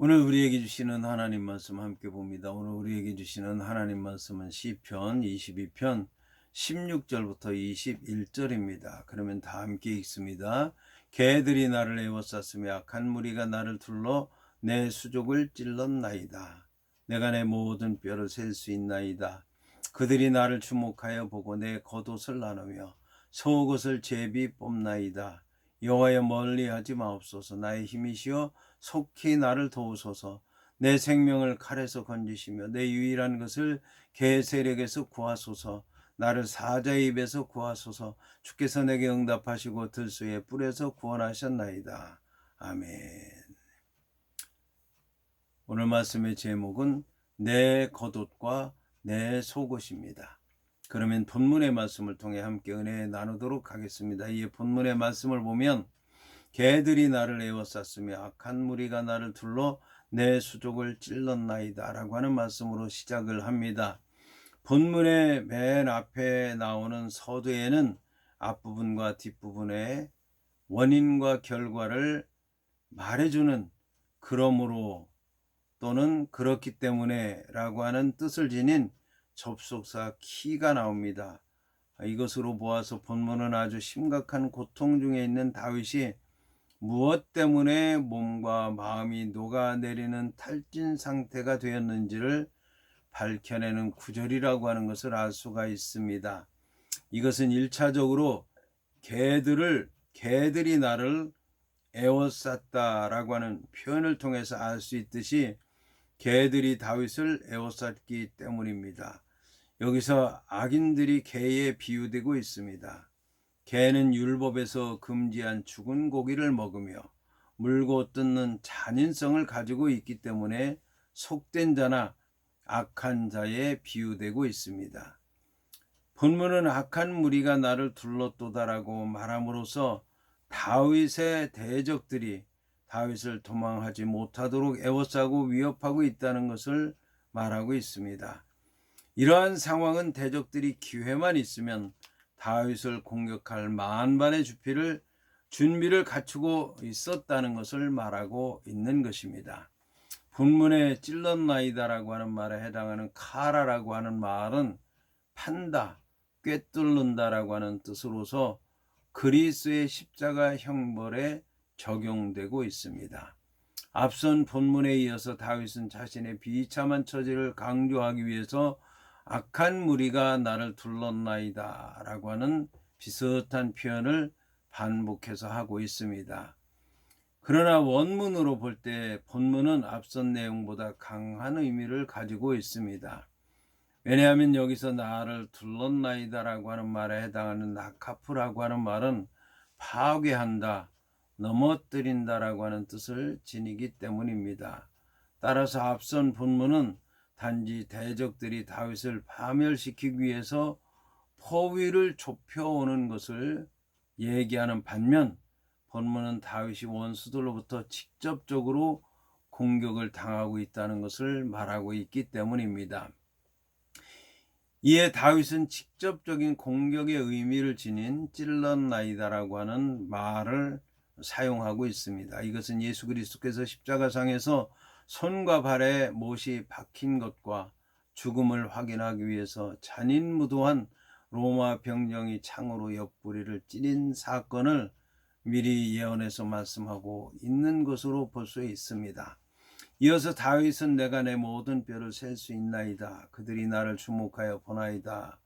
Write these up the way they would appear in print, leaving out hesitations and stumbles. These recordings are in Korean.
오늘 우리에게 주시는 하나님 말씀 함께 봅니다. 오늘 우리에게 주시는 하나님 말씀은 시편 22편 16절부터 21절입니다. 그러면 다 함께 읽습니다. 개들이 나를 에워쌌으며 악한 무리가 나를 둘러 내 수족을 찔렀나이다. 내가 내 모든 뼈를 셀 수 있나이다. 그들이 나를 주목하여 보고 내 겉옷을 나누며 속옷을 제비 뽑나이다. 여호와여 멀리하지 마옵소서. 나의 힘이시여 속히 나를 도우소서. 내 생명을 칼에서 건지시며 내 유일한 것을 개 세력에서 구하소서. 나를 사자의 입에서 구하소서. 주께서 내게 응답하시고 들소의 뿔에서 구원하셨나이다. 아멘. 오늘 말씀의 제목은 내 겉옷과 내 속옷입니다. 그러면 본문의 말씀을 통해 함께 은혜 나누도록 하겠습니다. 이 본문의 말씀을 보면 개들이 나를 에워쌌으며 악한 무리가 나를 둘러 내 수족을 찔렀나이다 라고 하는 말씀으로 시작을 합니다. 본문의 맨 앞에 나오는 서두에는 앞부분과 뒷부분의 원인과 결과를 말해주는 그러므로 또는 그렇기 때문에 라고 하는 뜻을 지닌 접속사 키가 나옵니다. 이것으로 보아서 본문은 아주 심각한 고통 중에 있는 다윗이 무엇 때문에 몸과 마음이 녹아내리는 탈진 상태가 되었는지를 밝혀내는 구절이라고 하는 것을 알 수가 있습니다. 이것은 1차적으로 개들이 나를 에워쌌다라고 하는 표현을 통해서 알 수 있듯이 개들이 다윗을 에워쌌기 때문입니다. 여기서 악인들이 개에 비유되고 있습니다. 개는 율법에서 금지한 죽은 고기를 먹으며 물고 뜯는 잔인성을 가지고 있기 때문에 속된 자나 악한 자에 비유되고 있습니다. 본문은 악한 무리가 나를 둘렀도다라고 말함으로써 다윗의 대적들이 다윗을 도망하지 못하도록 에워싸고 위협하고 있다는 것을 말하고 있습니다. 이러한 상황은 대적들이 기회만 있으면 다윗을 공격할 만반의 준비를 갖추고 있었다는 것을 말하고 있는 것입니다. 본문에 찔렀나이다라고 하는 말에 해당하는 카라라고 하는 말은 판다, 꿰뚫는다라고 하는 뜻으로서 그리스의 십자가 형벌에 적용되고 있습니다. 앞선 본문에 이어서 다윗은 자신의 비참한 처지를 강조하기 위해서 악한 무리가 나를 둘렀나이다 라고 하는 비슷한 표현을 반복해서 하고 있습니다. 그러나 원문으로 볼 때 본문은 앞선 내용보다 강한 의미를 가지고 있습니다. 왜냐하면 여기서 나를 둘렀나이다 라고 하는 말에 해당하는 나카프라고 하는 말은 파괴한다, 넘어뜨린다 라고 하는 뜻을 지니기 때문입니다. 따라서 앞선 본문은 단지 대적들이 다윗을 파멸시키기 위해서 포위를 좁혀오는 것을 얘기하는 반면 본문은 다윗이 원수들로부터 직접적으로 공격을 당하고 있다는 것을 말하고 있기 때문입니다. 이에 다윗은 직접적인 공격의 의미를 지닌 찔렀나이다라고 하는 말을 사용하고 있습니다. 이것은 예수 그리스도께서 십자가상에서 손과 발에 못이 박힌 것과 죽음을 확인하기 위해서 잔인무도한 로마 병정이 창으로 옆구리를 찌른 사건을 미리 예언해서 말씀하고 있는 것으로 볼 수 있습니다. 이어서 다윗은 내가 내 모든 뼈를 셀 수 있나이다. 그들이 나를 주목하여 보나이다.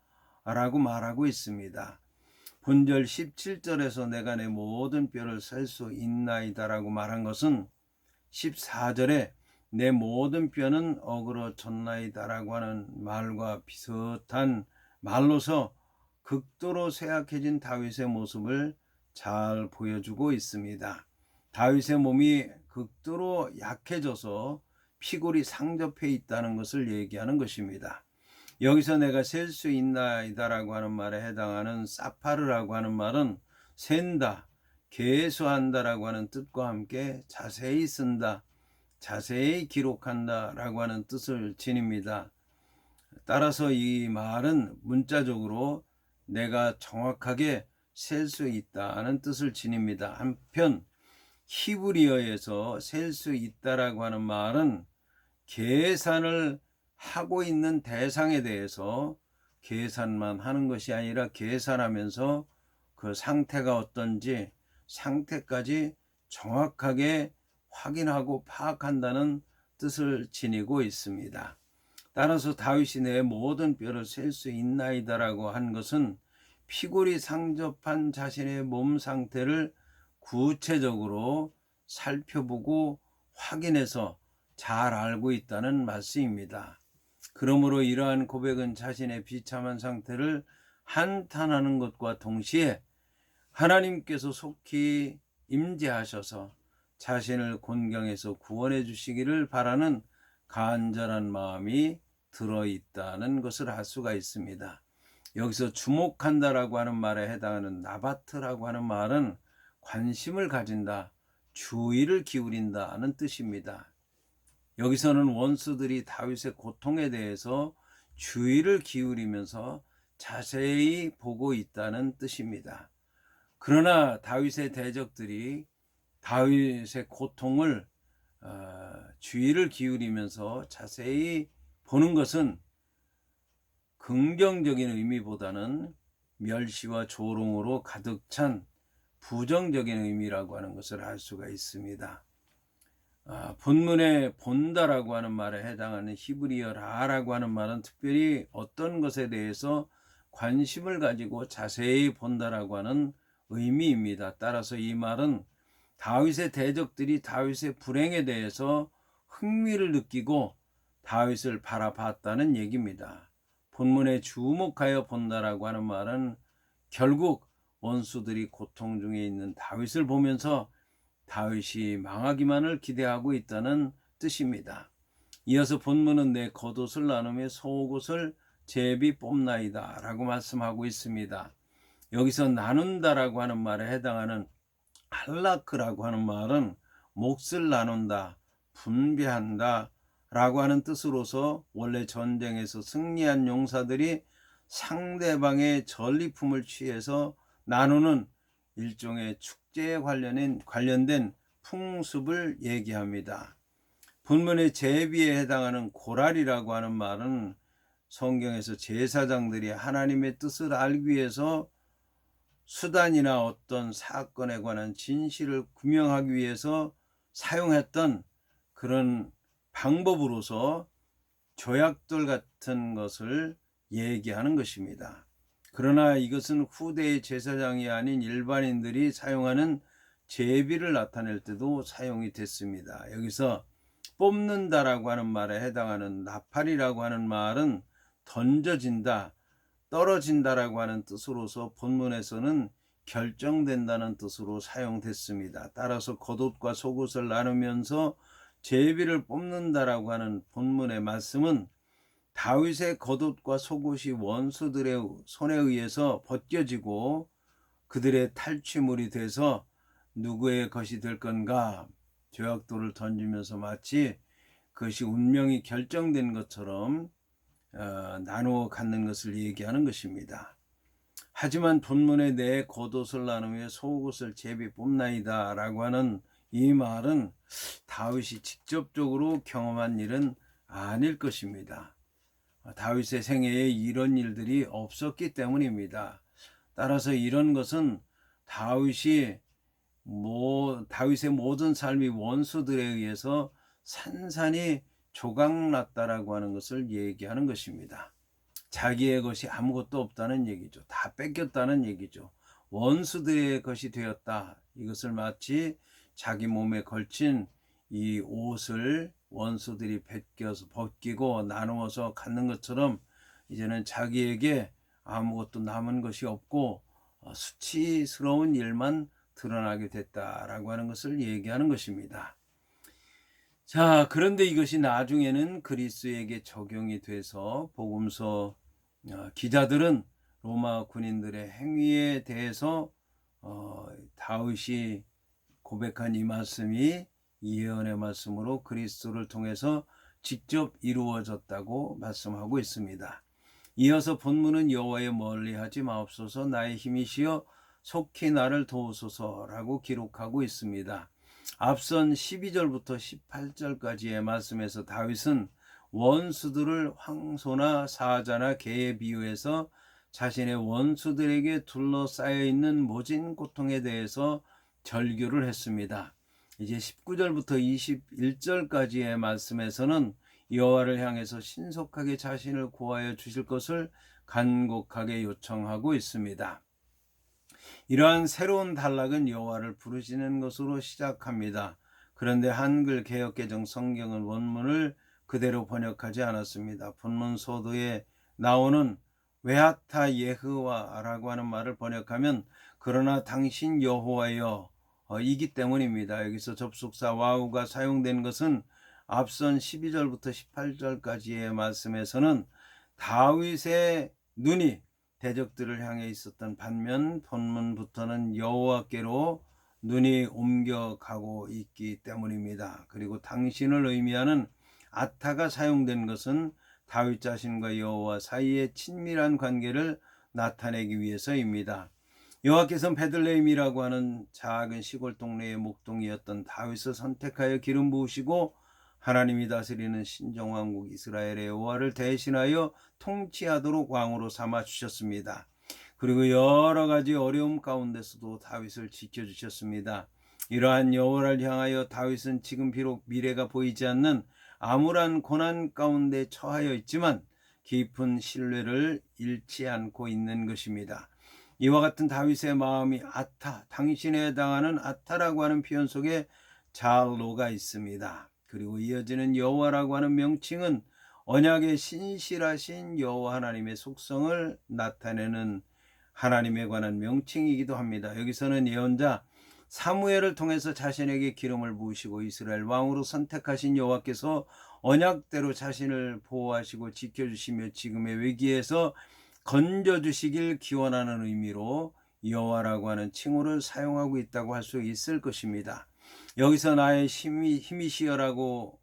라고 말하고 있습니다. 본절 17절에서 내가 내 모든 뼈를 셀 수 있나이다 라고 말한 것은 14절에 내 모든 뼈는 어그러졌나이다 라고 하는 말과 비슷한 말로서 극도로 쇠약해진 다윗의 모습을 잘 보여주고 있습니다. 다윗의 몸이 극도로 약해져서 피골이 상접해 있다는 것을 얘기하는 것입니다. 여기서 내가 셀 수 있나이다 라고 하는 말에 해당하는 사파르라고 하는 말은 센다, 계수한다 라고 하는 뜻과 함께 자세히 쓴다, 자세히 기록한다 라고 하는 뜻을 지닙니다. 따라서 이 말은 문자적으로 내가 정확하게 셀 수 있다는 뜻을 지닙니다. 한편 히브리어에서 셀 수 있다라고 하는 말은 계산을 하고 있는 대상에 대해서 계산만 하는 것이 아니라 계산하면서 그 상태가 어떤지 상태까지 정확하게 확인하고 파악한다는 뜻을 지니고 있습니다. 따라서 다윗이 내 모든 뼈를 셀 수 있나이다라고 한 것은 피골이 상접한 자신의 몸 상태를 구체적으로 살펴보고 확인해서 잘 알고 있다는 말씀입니다. 그러므로 이러한 고백은 자신의 비참한 상태를 한탄하는 것과 동시에 하나님께서 속히 임재하셔서 자신을 곤경에서 구원해 주시기를 바라는 간절한 마음이 들어있다는 것을 알 수가 있습니다. 여기서 주목한다라고 하는 말에 해당하는 나바트라고 하는 말은 관심을 가진다, 주의를 기울인다는 뜻입니다. 여기서는 원수들이 다윗의 고통에 대해서 주의를 기울이면서 자세히 보고 있다는 뜻입니다. 그러나 다윗의 대적들이 다윗의 고통을 주의를 기울이면서 자세히 보는 것은 긍정적인 의미보다는 멸시와 조롱으로 가득 찬 부정적인 의미라고 하는 것을 알 수가 있습니다. 본문에 본다라고 하는 말에 해당하는 히브리어 라라고 하는 말은 특별히 어떤 것에 대해서 관심을 가지고 자세히 본다라고 하는 의미입니다. 따라서 이 말은 다윗의 대적들이 다윗의 불행에 대해서 흥미를 느끼고 다윗을 바라봤다는 얘기입니다. 본문에 주목하여 본다라고 하는 말은 결국 원수들이 고통 중에 있는 다윗을 보면서 다윗이 망하기만을 기대하고 있다는 뜻입니다. 이어서 본문은 내 겉옷을 나누며 속옷을 제비 뽑나이다 라고 말씀하고 있습니다. 여기서 나눈다라고 하는 말에 해당하는 할라크라고 하는 말은 몫을 나눈다, 분배한다 라고 하는 뜻으로서 원래 전쟁에서 승리한 용사들이 상대방의 전리품을 취해서 나누는 일종의 축제에 관련된 풍습을 얘기합니다. 본문의 제비에 해당하는 고랄이라고 하는 말은 성경에서 제사장들이 하나님의 뜻을 알기 위해서 수단이나 어떤 사건에 관한 진실을 규명하기 위해서 사용했던 그런 방법으로서 조약돌 같은 것을 얘기하는 것입니다. 그러나 이것은 후대의 제사장이 아닌 일반인들이 사용하는 제비를 나타낼 때도 사용이 됐습니다. 여기서 뽑는다라고 하는 말에 해당하는 나팔이라고 하는 말은 던져진다, 떨어진다라고 하는 뜻으로서 본문에서는 결정된다는 뜻으로 사용됐습니다. 따라서 겉옷과 속옷을 나누면서 제비를 뽑는다라고 하는 본문의 말씀은 다윗의 겉옷과 속옷이 원수들의 손에 의해서 벗겨지고 그들의 탈취물이 돼서 누구의 것이 될 건가 조약돌을 던지면서 마치 그것이 운명이 결정된 것처럼 나누어 갖는 것을 얘기하는 것입니다. 하지만 본문에 내 겉옷을 나누며 속옷을 제비 뽑나이다 라고 하는 이 말은 다윗이 직접적으로 경험한 일은 아닐 것입니다. 다윗의 생애에 이런 일들이 없었기 때문입니다. 따라서 이런 것은 다윗의 모든 삶이 원수들에 의해서 산산이 조각났다라고 하는 것을 얘기하는 것입니다. 자기의 것이 아무것도 없다는 얘기죠. 다 뺏겼다는 얘기죠. 원수들의 것이 되었다. 이것을 마치 자기 몸에 걸친 이 옷을 원수들이 벗기고 나누어서 갖는 것처럼 이제는 자기에게 아무것도 남은 것이 없고 수치스러운 일만 드러나게 됐다라고 하는 것을 얘기하는 것입니다. 자, 그런데 이것이 나중에는 그리스에게 적용이 돼서 복음서 기자들은 로마 군인들의 행위에 대해서 다윗이 고백한 이 말씀이 예언의 말씀으로 그리스도를 통해서 직접 이루어졌다고 말씀하고 있습니다. 이어서 본문은 여호와의 멀리하지 마옵소서 나의 힘이시여 속히 나를 도우소서라고 기록하고 있습니다. 앞선 12절부터 18절까지의 말씀에서 다윗은 원수들을 황소나 사자나 개에 비유해서 자신의 원수들에게 둘러싸여 있는 모진 고통에 대해서 절규를 했습니다. 이제 19절부터 21절까지의 말씀에서는 여호와를 향해서 신속하게 자신을 구하여 주실 것을 간곡하게 요청하고 있습니다. 이러한 새로운 단락은 여호와를 부르시는 것으로 시작합니다. 그런데 한글 개역개정 성경은 원문을 그대로 번역하지 않았습니다. 본문 소도에 나오는 외하타 예흐와라고 하는 말을 번역하면 그러나 당신 여호와여 이기 때문입니다. 여기서 접속사 와우가 사용된 것은 앞선 12절부터 18절까지의 말씀에서는 다윗의 눈이 대적들을 향해 있었던 반면 본문부터는 여호와께로 눈이 옮겨가고 있기 때문입니다. 그리고 당신을 의미하는 아타가 사용된 것은 다윗 자신과 여호와 사이의 친밀한 관계를 나타내기 위해서입니다. 여호와께서는 베들레헴이라고 하는 작은 시골 동네의 목동이었던 다윗을 선택하여 기름 부으시고 하나님이 다스리는 신정왕국 이스라엘의 여호와를 대신하여 통치하도록 왕으로 삼아 주셨습니다. 그리고 여러 가지 어려움 가운데서도 다윗을 지켜주셨습니다. 이러한 여호와를 향하여 다윗은 지금 비록 미래가 보이지 않는 암울한 고난 가운데 처하여 있지만 깊은 신뢰를 잃지 않고 있는 것입니다. 이와 같은 다윗의 마음이 아타, 당신에 해당하는 아타라고 하는 표현 속에 잘 녹아 있습니다. 그리고 이어지는 여호와라고 하는 명칭은 언약의 신실하신 여호와 하나님의 속성을 나타내는 하나님에 관한 명칭이기도 합니다. 여기서는 예언자 사무엘을 통해서 자신에게 기름을 부으시고 이스라엘 왕으로 선택하신 여호와께서 언약대로 자신을 보호하시고 지켜주시며 지금의 위기에서 건져주시길 기원하는 의미로 여호와라고 하는 칭호를 사용하고 있다고 할 수 있을 것입니다. 여기서 나의 힘이시여라고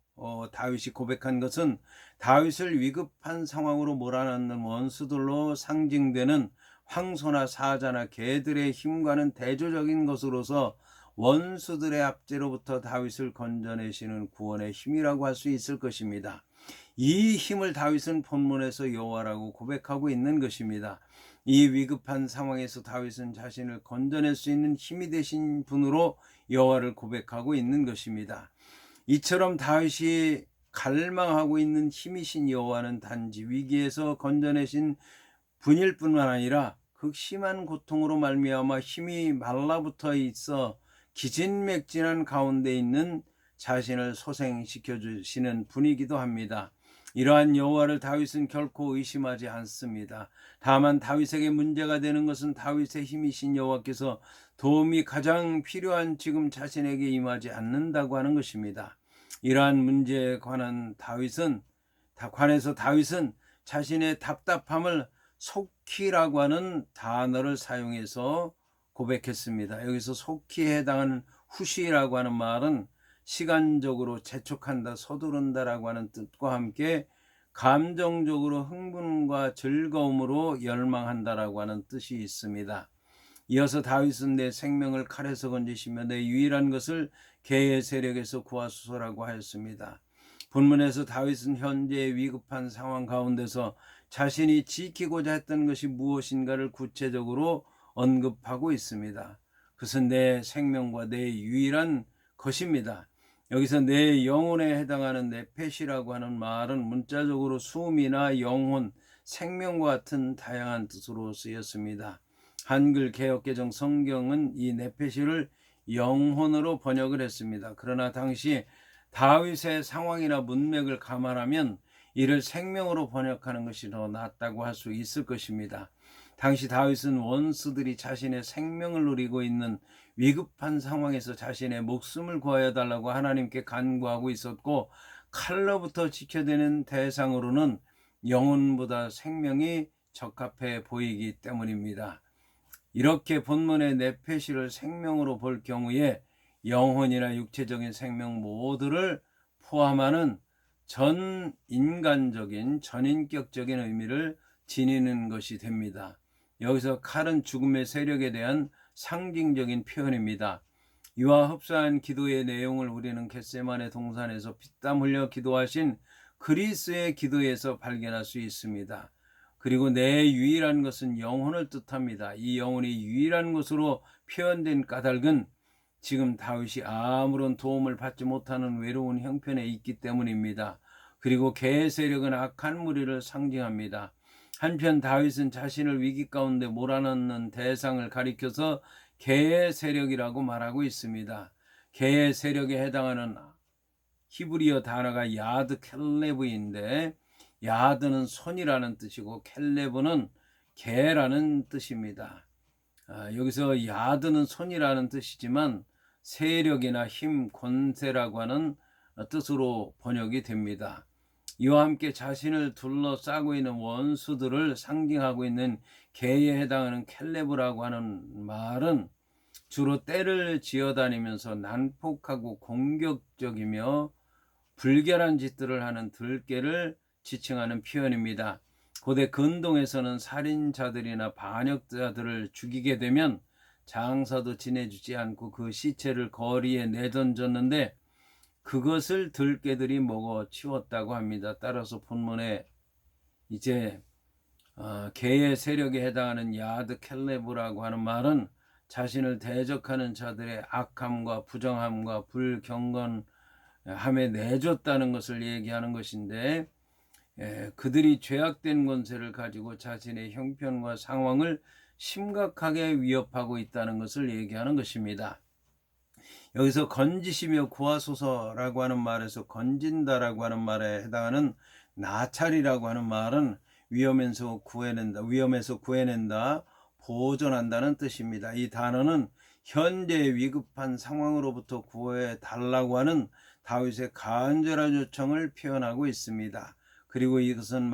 다윗이 고백한 것은 다윗을 위급한 상황으로 몰아넣는 원수들로 상징되는 황소나 사자나 개들의 힘과는 대조적인 것으로서 원수들의 압제로부터 다윗을 건져내시는 구원의 힘이라고 할 수 있을 것입니다. 이 힘을 다윗은 본문에서 여호와라고 고백하고 있는 것입니다. 이 위급한 상황에서 다윗은 자신을 건져낼 수 있는 힘이 되신 분으로 여호와를 고백하고 있는 것입니다. 이처럼 다윗이 갈망하고 있는 힘이신 여호와는 단지 위기에서 건져내신 분일 뿐만 아니라 극심한 고통으로 말미암아 힘이 말라붙어 있어 기진맥진한 가운데 있는 자신을 소생시켜 주시는 분이기도 합니다. 이러한 여호와를 다윗은 결코 의심하지 않습니다. 다만 다윗에게 문제가 되는 것은 다윗의 힘이신 여호와께서 도움이 가장 필요한 지금 자신에게 임하지 않는다고 하는 것입니다. 이러한 문제에 관해서 다윗은 자신의 답답함을 속히라고 하는 단어를 사용해서 고백했습니다. 여기서 속히에 해당하는 후시라고 하는 말은 시간적으로 재촉한다, 서두른다라고 하는 뜻과 함께 감정적으로 흥분과 즐거움으로 열망한다라고 하는 뜻이 있습니다. 이어서 다윗은 내 생명을 칼에서 건지시며 내 유일한 것을 개의 세력에서 구하소서라고 하였습니다. 본문에서 다윗은 현재의 위급한 상황 가운데서 자신이 지키고자 했던 것이 무엇인가를 구체적으로 언급하고 있습니다. 그것은 내 생명과 내 유일한 것입니다. 여기서 내 영혼에 해당하는 네펫이라고 하는 말은 문자적으로 숨이나 영혼, 생명과 같은 다양한 뜻으로 쓰였습니다. 한글 개역개정 성경은 이 네펫을 영혼으로 번역을 했습니다. 그러나 당시 다윗의 상황이나 문맥을 감안하면 이를 생명으로 번역하는 것이 더 낫다고 할 수 있을 것입니다. 당시 다윗은 원수들이 자신의 생명을 누리고 있는 위급한 상황에서 자신의 목숨을 구하여 달라고 하나님께 간구하고 있었고, 칼로부터 지켜되는 대상으로는 영혼보다 생명이 적합해 보이기 때문입니다. 이렇게 본문의 네페시를 생명으로 볼 경우에 영혼이나 육체적인 생명 모두를 포함하는 전 인간적인 전인격적인 의미를 지니는 것이 됩니다. 여기서 칼은 죽음의 세력에 대한 상징적인 표현입니다. 이와 흡사한 기도의 내용을 우리는 겟세마네 동산에서 피땀 흘려 기도하신 그리스의 기도에서 발견할 수 있습니다. 그리고 내 유일한 것은 영혼을 뜻합니다. 이 영혼이 유일한 것으로 표현된 까닭은 지금 다윗이 아무런 도움을 받지 못하는 외로운 형편에 있기 때문입니다. 그리고 개의 세력은 악한 무리를 상징합니다. 한편 다윗은 자신을 위기 가운데 몰아넣는 대상을 가리켜서 개의 세력이라고 말하고 있습니다. 개의 세력에 해당하는 히브리어 단어가 야드 켈레브인데, 야드는 손이라는 뜻이고 켈레브는 개라는 뜻입니다. 여기서 야드는 손이라는 뜻이지만 세력이나 힘, 권세라고 하는 뜻으로 번역이 됩니다. 이와 함께 자신을 둘러싸고 있는 원수들을 상징하고 있는 개에 해당하는 켈레브라고 하는 말은 주로 떼를 지어다니면서 난폭하고 공격적이며 불결한 짓들을 하는 들개를 지칭하는 표현입니다. 고대 근동에서는 살인자들이나 반역자들을 죽이게 되면 장사도 지내주지 않고 그 시체를 거리에 내던졌는데 그것을 들개들이 먹어 치웠다고 합니다. 따라서 본문에 이제 개의 세력에 해당하는 야드 켈레브라고 하는 말은 자신을 대적하는 자들의 악함과 부정함과 불경건함에 내줬다는 것을 얘기하는 것인데, 그들이 죄악된 권세를 가지고 자신의 형편과 상황을 심각하게 위협하고 있다는 것을 얘기하는 것입니다. 여기서 건지시며 구하소서라고 하는 말에서 건진다라고 하는 말에 해당하는 나찰이라고 하는 말은 위험에서 구해낸다, 보존한다는 뜻입니다. 이 단어는 현재의 위급한 상황으로부터 구해 달라고 하는 다윗의 간절한 요청을 표현하고 있습니다. 그리고 이것은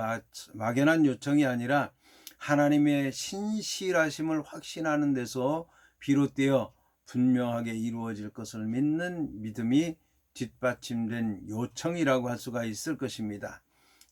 막연한 요청이 아니라 하나님의 신실하심을 확신하는 데서 비롯되어 분명하게 이루어질 것을 믿는 믿음이 뒷받침된 요청이라고 할 수가 있을 것입니다.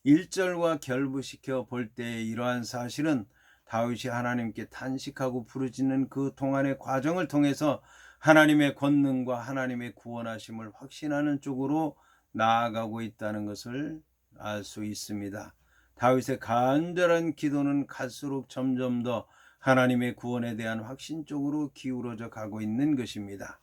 1절과 결부시켜 볼 때 이러한 사실은 다윗이 하나님께 탄식하고 부르짖는 그 동안의 과정을 통해서 하나님의 권능과 하나님의 구원하심을 확신하는 쪽으로 나아가고 있다는 것을 알 수 있습니다. 다윗의 간절한 기도는 갈수록 점점 더 하나님의 구원에 대한 확신 쪽으로 기울어져 가고 있는 것입니다.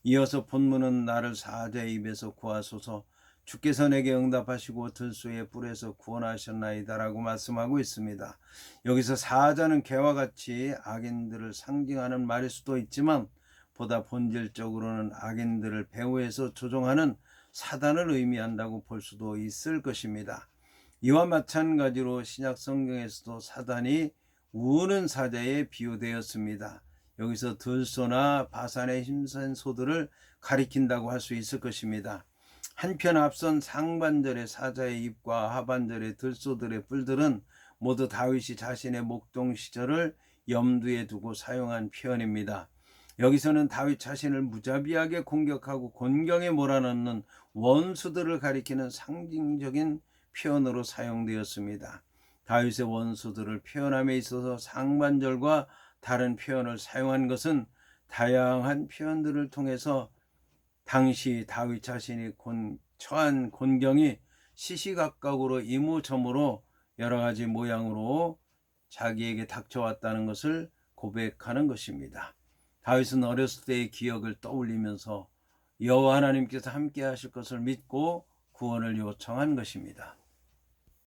이어서 본문은 나를 사자의 입에서 구하소서, 주께서 내게 응답하시고 들소의 뿔에서 구원하셨나이다 라고 말씀하고 있습니다. 여기서 사자는 개와 같이 악인들을 상징하는 말일 수도 있지만 보다 본질적으로는 악인들을 배후에서 조종하는 사단을 의미한다고 볼 수도 있을 것입니다. 이와 마찬가지로 신약 성경에서도 사단이 우는 사자에 비유되었습니다. 여기서 들소나 바산의 힘센 소들을 가리킨다고 할 수 있을 것입니다. 한편 앞선 상반절의 사자의 입과 하반절의 들소들의 뿔들은 모두 다윗이 자신의 목동 시절을 염두에 두고 사용한 표현입니다. 여기서는 다윗 자신을 무자비하게 공격하고 곤경에 몰아넣는 원수들을 가리키는 상징적인 표현으로 사용되었습니다. 다윗의 원수들을 표현함에 있어서 상반절과 다른 표현을 사용한 것은 다양한 표현들을 통해서 당시 다윗 자신이 처한 곤경이 시시각각으로 이무저무로 여러 가지 모양으로 자기에게 닥쳐왔다는 것을 고백하는 것입니다. 다윗은 어렸을 때의 기억을 떠올리면서 여호와 하나님께서 함께 하실 것을 믿고 구원을 요청한 것입니다.